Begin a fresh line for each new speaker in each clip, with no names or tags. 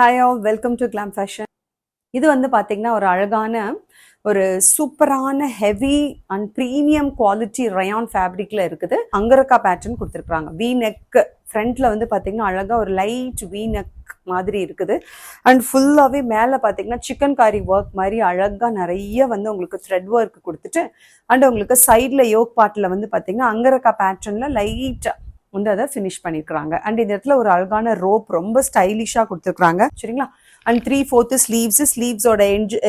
Hi all, welcome to Glam Fashion. இது வந்து பாத்தீங்கன்னா ஒரு அழகான ஒரு சூப்பரான heavy and premium quality rayon ஃபேப்ரிக்ல இருக்குது. அங்கரக்கா பேட்டர்ன் கொடுத்துருக்காங்க. வி நெக் ஃப்ரண்ட்ல வந்து பாத்தீங்கன்னா அழகா ஒரு லைட் வி நெக் மாதிரி இருக்குது. அண்ட் ஃபுல்லாவே மேல பாத்தீங்கன்னா சிக்கன் காரி ஒர்க் மாதிரி அழகா நிறைய வந்து உங்களுக்கு த்ரெட் ஒர்க் கொடுத்துட்டு அண்ட் உங்களுக்கு சைட்ல யோக் பார்ட்ல வந்து பாத்தீங்கன்னா அங்கரக்கா பேட்டர்ன்ல லைட்டா வந்து அதை ஃபினிஷ் பண்ணிருக்காங்க. அண்ட் இந்த இடத்துல ஒரு அழகான ரோப் ரொம்ப ஸ்டைலிஷா கொடுத்துருக்காங்க. சரிங்களா? அண்ட் 3/4 ஸ்லீவ்ஸோட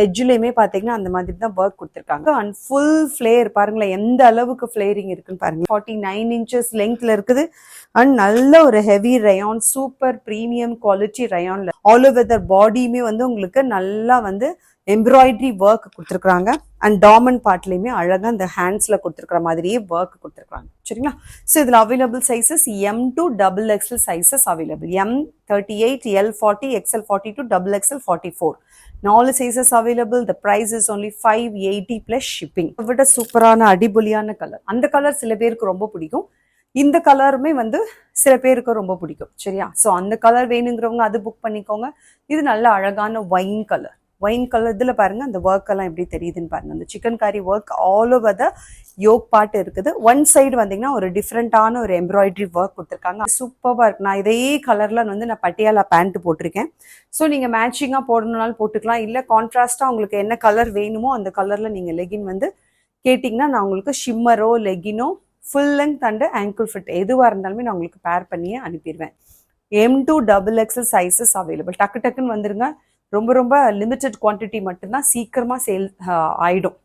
எட்ஜ்லயுமே பாத்தீங்கன்னா அந்த மாதிரி தான் ஒர்க் கொடுத்துருக்காங்க. அண்ட் ஃபுல் ஃபிளேர் பாருங்களேன் எந்த அளவுக்கு ஃபிளேரிங் இருக்குன்னு பாருங்க. 49 இன்ச்சஸ் லெங்க்ல இருக்குது. அண்ட் நல்ல ஒரு heavy rayon, super premium quality ரயான்ல ஆல் ஓவர் த பாடியுமே வந்து உங்களுக்கு நல்லா வந்து எம்ப்ராய்டரி ஒர்க் கொடுத்துருக்காங்க. அண்ட் டாமண்ட் பார்ட்லயுமே அழகா இந்த ஹேண்ட்ஸ்ல கொடுத்துருக்கிற மாதிரியே ஒர்க் கொடுத்துருக்காங்க. சரிங்களா? ஸோ இதில் available sizes M to XXL sizes available. M 38, L 40, XL 42, XXL 44. 4 sizes available. The price is only 580 plus shipping. விட சூப்பரான அடிபொலியான கலர். அந்த கலர் சில பேருக்கு ரொம்ப பிடிக்கும். இந்த கலருமே வந்து சில பேருக்கு ரொம்ப பிடிக்கும். சரியா? ஸோ அந்த கலர் வேணுங்கிறவங்க அது புக் பண்ணிக்கோங்க. இது நல்ல அழகான ஒயின் கலர். ஒயின் கலர் இதில் பாருங்க அந்த ஒர்க் எல்லாம் எப்படி தெரியுதுன்னு பாருங்க. அந்த chikankari work all over the yoke part இருக்குது. ஒன் சைடு வந்தீங்கன்னா ஒரு டிஃப்ரெண்டான ஒரு எம்ப்ராய்டரி ஒர்க் கொடுத்துருக்காங்க. சூப்பராக இருக்கு. நான் இதே கலர்ல வந்து நான் பட்டியாலா பேண்ட் போட்டிருக்கேன். ஸோ நீங்க மேட்சிங்காக போடணும்னாலும் போட்டுக்கலாம். இல்லை கான்ட்ராஸ்டா உங்களுக்கு என்ன கலர் வேணுமோ அந்த கலர்ல நீங்க லெகின் வந்து கேட்டிங்கன்னா நான் உங்களுக்கு ஷிம்மரோ லெகினோ full length and ankle fit எதுவாக இருந்தாலுமே நான் உங்களுக்கு பேர் பண்ணியே அனுப்பிடுவேன். M to XXL sizes available. டக்கு டக்குன்னு வந்துருங்க. ரொம்ப ரொம்ப லிமிட்டட் குவான்டிட்டி மட்டும்தான், சீக்கிரமா சேல் ஆயிடும்.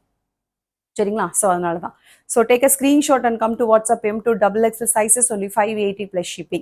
சரிங்களா? ஸோ அதனால தான். So take a screenshot and come to WhatsApp. M to XXL sizes only 580 plus shipping.